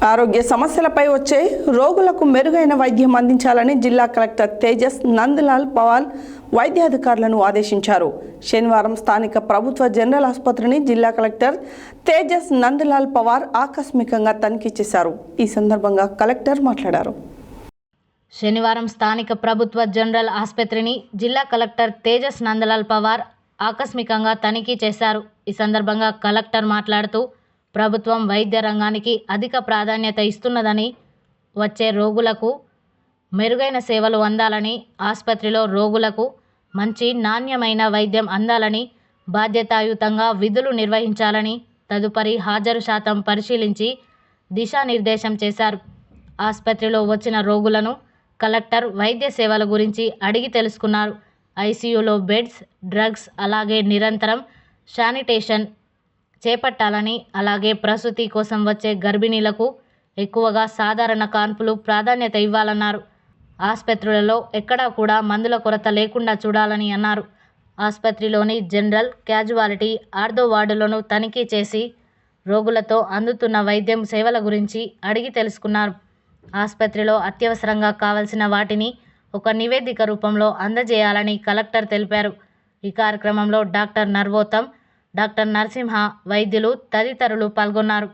ఆరోగ్య సమస్యలపై వచ్చే రోగులకు మెరుగైన వైద్యం అందించాలని జిల్లా కలెక్టర్ తేజస్ నందలాల్ పవార్ వైద్యాధికారులను ఆదేశించారు. శనివారం స్థానిక ప్రభుత్వ జనరల్ ఆసుపత్రిని జిల్లా కలెక్టర్ తేజస్ నందలాల్ పవార్ ఆకస్మికంగా తనిఖీ చేశారు. ఈ సందర్భంగా కలెక్టర్ మాట్లాడారు. శనివారం స్థానిక ప్రభుత్వ జనరల్ ఆసుపత్రిని జిల్లా కలెక్టర్ తేజస్ నందలాల్ పవార్ ఆకస్మికంగా తనిఖీ చేశారు. ఈ సందర్భంగా కలెక్టర్ మాట్లాడుతూ ప్రభుత్వం వైద్య రంగానికి అధిక ప్రాధాన్యత ఇస్తున్నదని, వచ్చే రోగులకు మెరుగైన సేవలు అందాలని, ఆసుపత్రిలో రోగులకు మంచి నాణ్యమైన వైద్యం అందాలని, బాధ్యతాయుతంగా విధులు నిర్వహించాలని తదుపరి హాజరు శాతం పరిశీలించి దిశానిర్దేశం చేశారు. ఆసుపత్రిలో వచ్చిన రోగులను కలెక్టర్ వైద్య సేవల గురించి అడిగి తెలుసుకున్నారు. ఐసీయూలో బెడ్స్, డ్రగ్స్, అలాగే నిరంతరం శానిటేషన్ చేపట్టాలని, అలాగే ప్రసూతి కోసం వచ్చే గర్భిణీలకు ఎక్కువగా సాధారణ కాన్పులు ప్రాధాన్యత ఇవ్వాలన్నారు. ఆసుపత్రులలో ఎక్కడా కూడా మందుల కొరత లేకుండా చూడాలని అన్నారు. ఆసుపత్రిలోని జనరల్, క్యాజువాలిటీ, ఆర్థో వార్డులను తనిఖీ చేసి రోగులతో అందుతున్న వైద్యం సేవల గురించి అడిగి తెలుసుకున్నారు. ఆసుపత్రిలో అత్యవసరంగా కావాల్సిన వాటిని ఒక నివేదిక రూపంలో అందజేయాలని కలెక్టర్ తెలిపారు. ఈ కార్యక్రమంలో డాక్టర్ నర్వోత్తమ్, డాక్టర్ నరసింహ, వైద్యులు తదితరులు పాల్గొన్నారు.